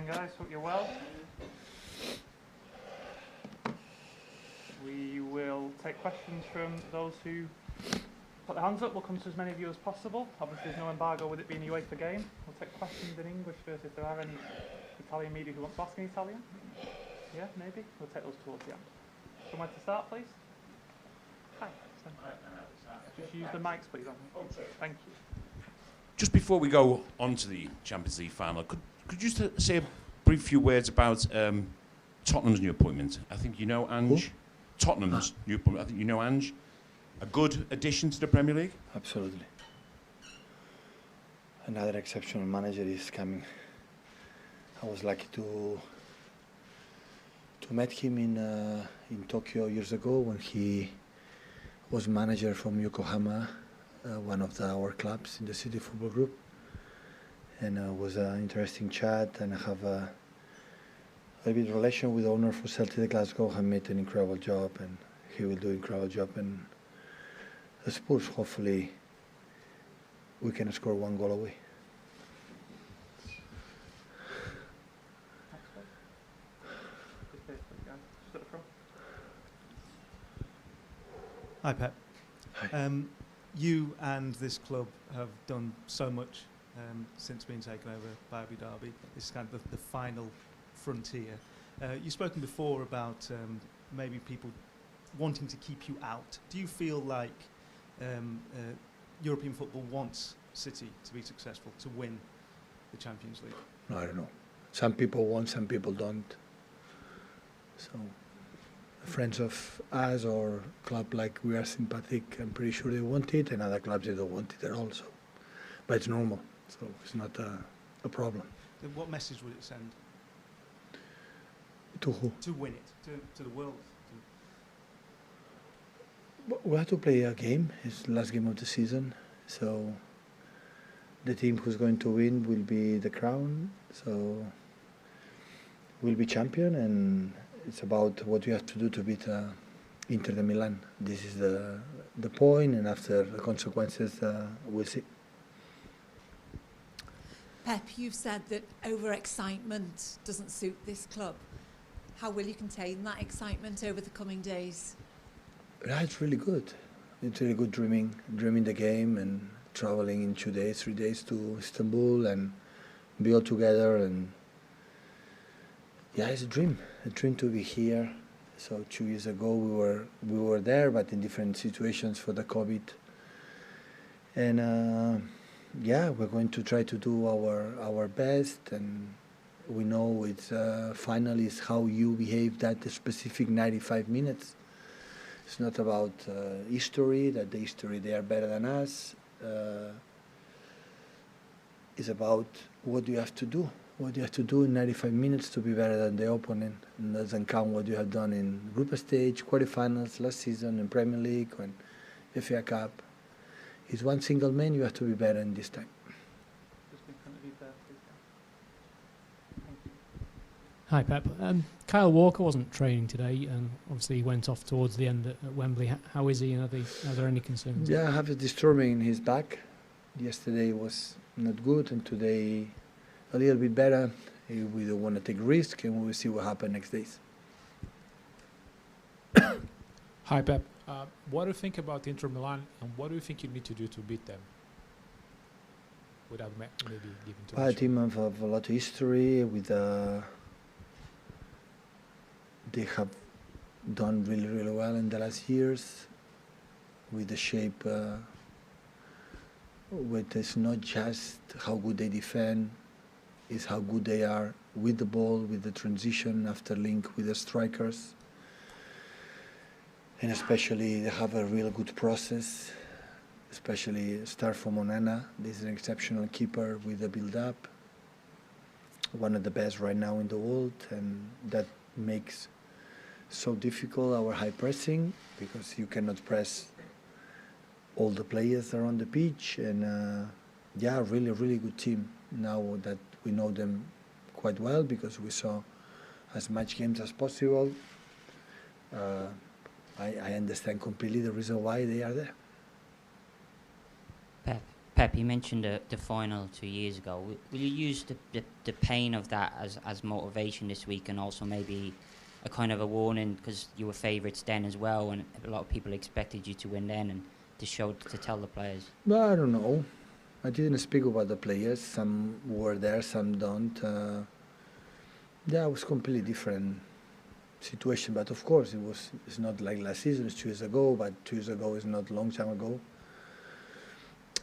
morning, guys. Hope you're well. We will take questions from those who put their hands up. We'll come to as many of you as possible. Obviously, there's no embargo with it being a UEFA game. We'll take questions in English first if there are any Italian media who want to ask in Italian. Yeah, maybe. We'll take those towards the end. Somewhere to start, please. Hi. Just use the mics, please. Thank you. Just before we go on to the Champions League final, could you just say a brief few words about Tottenham's new appointment? I think you know Ange. Who? Tottenham's new appointment. I think you know Ange. A good addition to the Premier League? Absolutely. Another exceptional manager is coming. I was lucky to meet him in Tokyo years ago when he was manager from Yokohama, one of our clubs in the City Football Group. And it was an interesting chat, and I have a very good relation with the owner for Celtic Glasgow. He made an incredible job, and he will do an incredible job. And the Spurs, hopefully, we can score one goal away. Hi, Pep. Hi. You and this club have done so much since being taken over by Abu Dhabi. This is kind of the final frontier. You've spoken before about maybe people wanting to keep you out. Do you feel like European football wants City to be successful, to win the Champions League? No, I don't know. Some people want, some people don't. So, friends of us or club like we are sympathetic, I'm pretty sure they want it, and other clubs they don't want it at all. So, but it's normal, so it's not a problem. Then what message would it send? To who? To win it, to the world. We have to play a game. It's the last game of the season, so the team who's going to win will be the crown. So we'll be champion, and it's about what you have to do to beat Inter de Milan. This is the point, and after the consequences, we'll see. Pep, you've said that overexcitement doesn't suit this club. How will you contain that excitement over the coming days? Yeah, it's really good. It's really good dreaming the game and traveling in 2 days, 3 days to Istanbul and be all together. And yeah, it's a dream to be here. So 2 years ago we were there, but in different situations for the COVID. And yeah, we're going to try to do our best, and we know it's finally is how you behave that specific 95 minutes. It's not about history, that the history they are better than us. It's about what you have to do. What you have to do in 95 minutes to be better than the opponent. And doesn't count what you have done in group stage, quarterfinals, last season, in Premier League, and FA Cup. It's one single man, you have to be better in this time. Hi, Pep. Kyle Walker wasn't training today, and obviously he went off towards the end at Wembley. How is he, and are there any concerns? Yeah, I have a disturbing in his back. Yesterday was not good, and today a little bit better. We don't want to take risk, and we will see what happens next days. Hi, Pep. What do you think about Inter Milan, and what do you think you need to do to beat them? Without maybe giving too A much. team have a lot of history with. They have done really, really well in the last years with the shape. It's not just how good they defend, it's how good they are with the ball, with the transition after link with the strikers. And especially they have a real good process, especially start from Onana. This is an exceptional keeper with the build-up, one of the best right now in the world, and that makes so difficult our high pressing, because you cannot press all the players around the pitch. And yeah, really, really good team now that we know them quite well, because we saw as much games as possible. I understand completely the reason why they are there. Pep, Pep, you mentioned the final 2 years ago. Will you use the pain of that as motivation this week, and also maybe a kind of a warning, because you were favourites then as well, and a lot of people expected you to win then, and to tell the players? Well, I don't know. I didn't speak about the players. Some were there, some don't. Yeah, it was completely different situation. But of course, it's not like last season. It's 2 years ago. But 2 years ago is not a long time ago.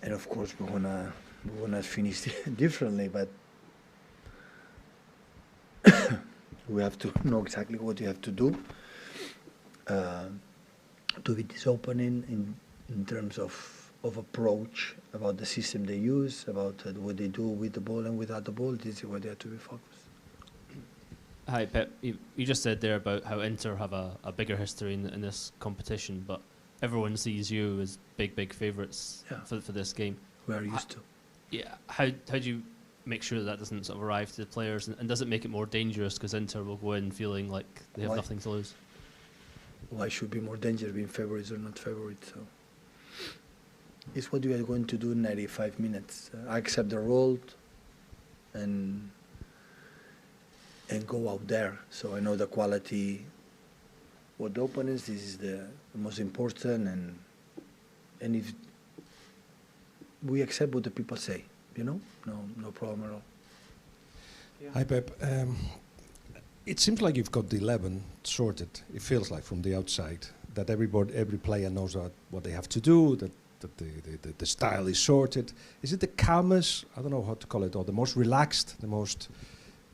And of course, we're gonna finish differently. But we have to know exactly what you have to do to beat this opening in terms of approach, about the system they use, about what they do with the ball and without the ball. This is where they have to be focused. Hi, Pep. You just said there about how Inter have a bigger history in this competition, but everyone sees you as big favourites for this game. We are used to. Yeah. How do you make sure that doesn't sort of arrive to the players, and does it make it more dangerous because Inter will go in feeling like they have nothing to lose? Why should be more dangerous being favourites or not favourites? So it's what we are going to do in 95 minutes. I accept the role and go out there. So I know the quality. What the opponents, this is the most important, and if we accept what the people say, no problem at all. Yeah. Hi, Pep. It seems like you've got the 11 sorted. It feels like from the outside that every player knows what they have to do, that the style is sorted. Is it the calmest, I don't know how to call it, or the most relaxed, the most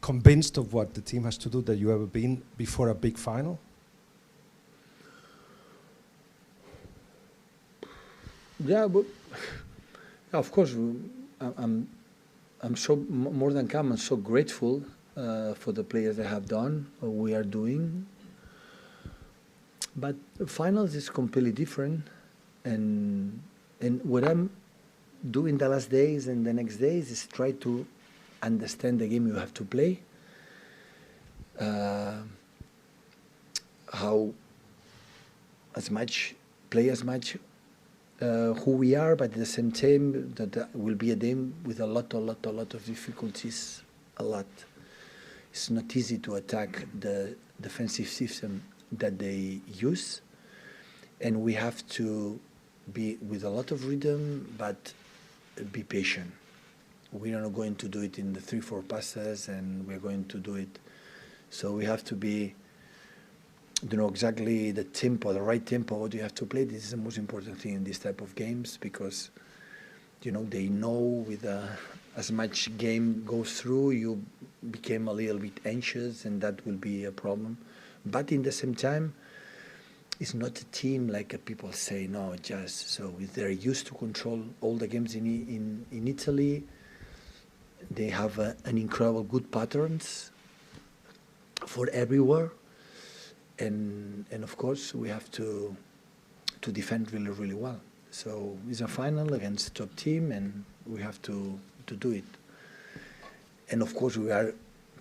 convinced of what the team has to do that you ever been before a big final? Yeah, but of course, I'm so more than calm. I'm so grateful for the players that have done what we are doing. But finals is completely different, and what I'm doing the last days and the next days is try to understand the game you have to play. How play as much who we are, but at the same time that will be a game with a lot of difficulties. A lot. It's not easy to attack the defensive system that they use, and we have to be with a lot of rhythm, but be patient. We are not going to do it in the 3-4 passes, and we're going to do it. So we have to be, exactly the tempo, the right tempo, what you have to play. This is the most important thing in this type of games, because, they know with as much game goes through, you became a little bit anxious, and that will be a problem. But in the same time, it's not a team like people say, no, just so they're used to control all the games in Italy. They have an incredible good patterns for everywhere, and of course we have to defend really well. So it's a final against a top team, and we have to do it. And of course we are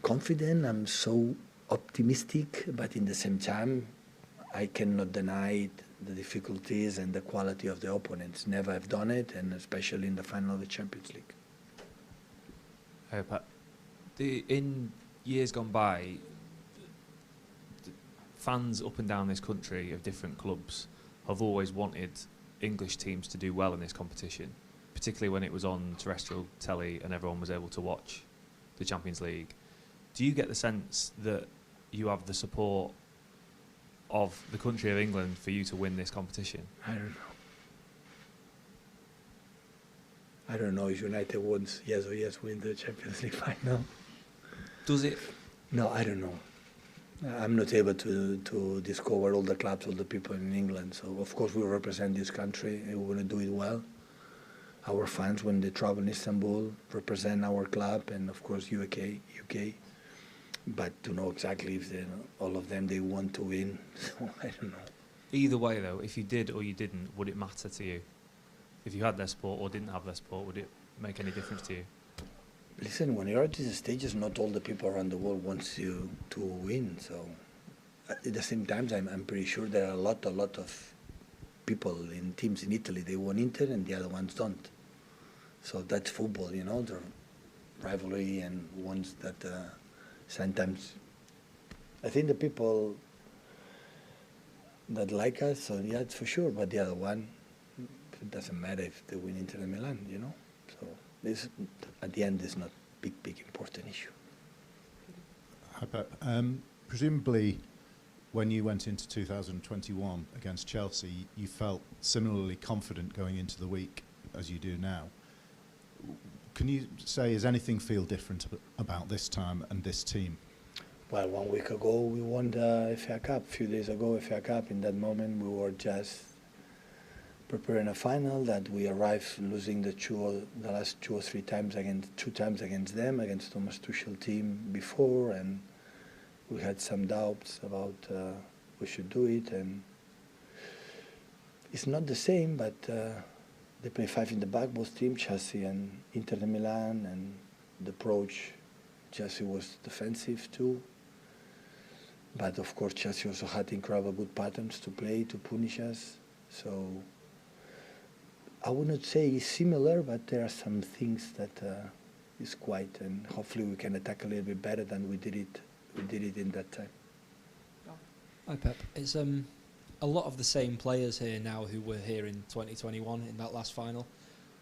confident. I'm so optimistic, but in the same time, I cannot deny the difficulties and the quality of the opponents. Never have done it, and especially in the final of the Champions League. Hey, Pat. In years gone by, fans up and down this country of different clubs have always wanted English teams to do well in this competition, particularly when it was on terrestrial telly and everyone was able to watch the Champions League. Do you get the sense that you have the support of the country of England for you to win this competition? I don't know if United wants yes win the Champions League final. Does it? No, I don't know. I'm not able to discover all the clubs, all the people in England. So of course we represent this country and we want to do it well. Our fans, when they travel in Istanbul, represent our club, and of course UK. But to know exactly if all of them they want to win, so I don't know. Either way, though, if you did or you didn't, would it matter to you? If you had their support or didn't have their support, would it make any difference to you? Listen, when you're at these stages, not all the people around the world wants you to win. So at the same time, I'm pretty sure there are a lot of people in teams in Italy. They want Inter, and the other ones don't. So that's football, you know, the rivalry and ones that sometimes I think the people that like us, so yeah, it's for sure. But the other one, it doesn't matter if they win Inter Milan, you know. So this, at the end, is not big important issue. Hi, Pep. Presumably, when you went into 2021 against Chelsea, you felt similarly confident going into the week as you do now. Can you say, does anything feel different about this time and this team? Well, 1 week ago we won the FA Cup. A few days ago, FA Cup. In that moment, we were just preparing a final that we arrived losing the last 2 or 3 times two times against them, against Thomas Tuchel team before, and we had some doubts about we should do it, and it's not the same, but they play 5 in the back, both teams, Chelsea and Inter de Milan, and the approach, Chelsea was defensive too. But of course, Chelsea also had incredible good patterns to play, to punish us. So I would not say it's similar, but there are some things that is quite, and hopefully we can attack a little bit better than we did it in that time. Hi Pep, it's a lot of the same players here now who were here in 2021 in that last final.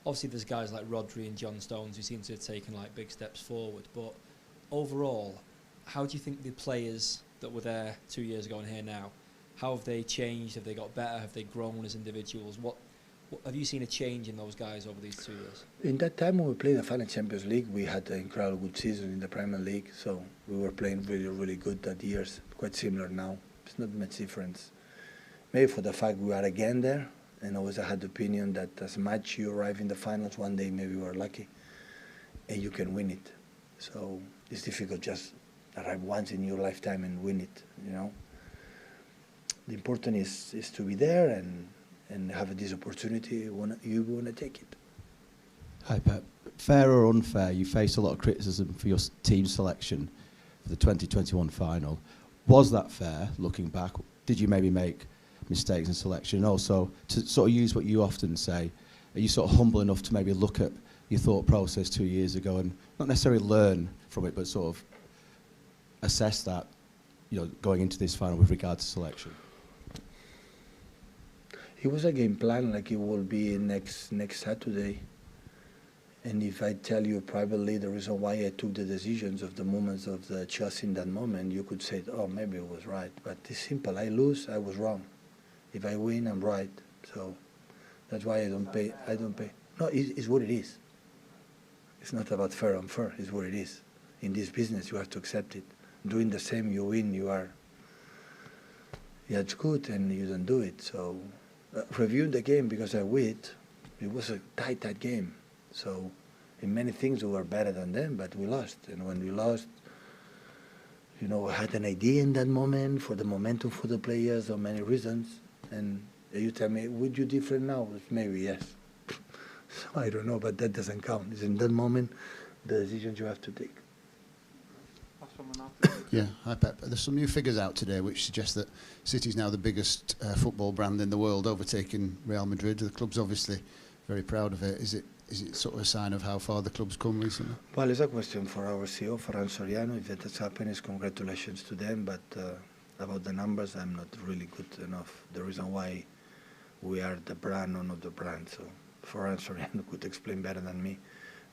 Obviously there's guys like Rodri and John Stones who seem to have taken like big steps forward, but overall, how do you think the players that were there 2 years ago and here now, how have they changed? Have they got better? Have they grown as individuals? What have you seen a change in those guys over these 2 years? In that time when we played the final Champions League, we had an incredible good season in the Premier League, so we were playing really good that years, quite similar now. It's not much difference. Maybe for the fact we are again there, and always I had the opinion that as much you arrive in the finals, one day maybe you are lucky, and you can win it. So it's difficult just arrive once in your lifetime and win it, you know. The important is to be there and have this opportunity, you want to take it. Hi Pep. Fair or unfair, you faced a lot of criticism for your team selection for the 2021 final. Was that fair, looking back? Did you maybe make mistakes in selection? And also, to sort of use what you often say, are you sort of humble enough to maybe look at your thought process 2 years ago and not necessarily learn from it, but sort of assess that, you know, going into this final with regard to selection? It was a game plan like it will be next Saturday. And if I tell you privately the reason why I took the decisions of the moments of the Chelsea in that moment, you could say, oh, maybe it was right. But it's simple. I lose, I was wrong. If I win, I'm right. So that's why I don't pay. No, it's what it is. It's not about fair or unfair. It's what it is. In this business, you have to accept it. Doing the same, you win, it's good, and you don't do it. So reviewing the game, because I win, it was a tight game. So in many things we were better than them, but we lost. And when we lost, you know, I had an idea in that moment for the momentum for the players or many reasons. And you tell me, would you different now? Maybe yes. So I don't know, but that doesn't count. It's in that moment the decisions you have to take. Yeah, hi Pep. There's some new figures out today which suggest that City is now the biggest football brand in the world, overtaking Real Madrid. The club's obviously very proud of it. Is it sort of a sign of how far the club's come recently? Well, it's a question for our CEO, Ferran Soriano. If that has happened, it's congratulations to them. But about the numbers, I'm not really good enough. The reason why we are the brand or not the brand. So Ferran Soriano could explain better than me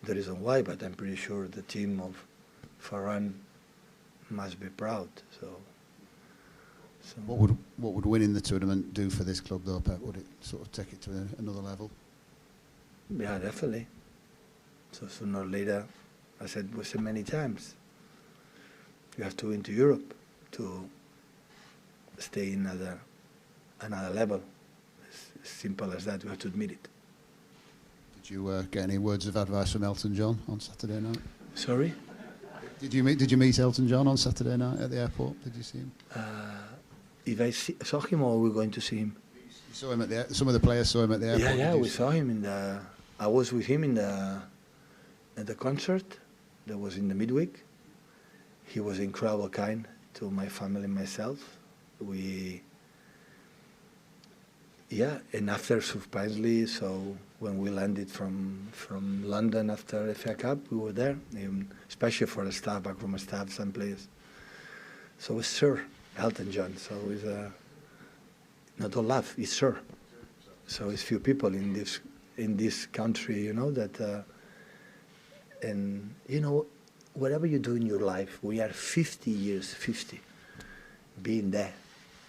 the reason why. But I'm pretty sure the team of Ferran must be proud. So what would winning the tournament do for this club, though, Pep? Would it sort of take it to another level? Yeah, definitely. So sooner or later, we said many times, you have to win to Europe to stay in another level. As simple as that. We have to admit it. Did you get any words of advice from Elton John on Saturday night? Sorry? Did you meet Elton John on Saturday night at the airport? Did you see him? If I saw him, or we're going to see him? You saw him at some of the players saw him at the airport. Yeah, we saw him I was with him at the concert that was in the midweek. He was incredible kind to my family and myself. He yeah, and after surprisingly, so when we landed from London after FA Cup, we were there, especially for the staff, backroom staff, some players. So it's Sir Elton John. So it's not all laugh, it's Sir. So it's few people in this country, you know, that and you know, whatever you do in your life, we are 50 years, being there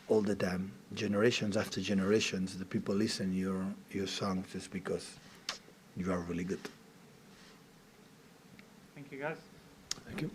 all the time, generations after generations. The people listen your songs just because you are really good. Thank you, guys. Thank you.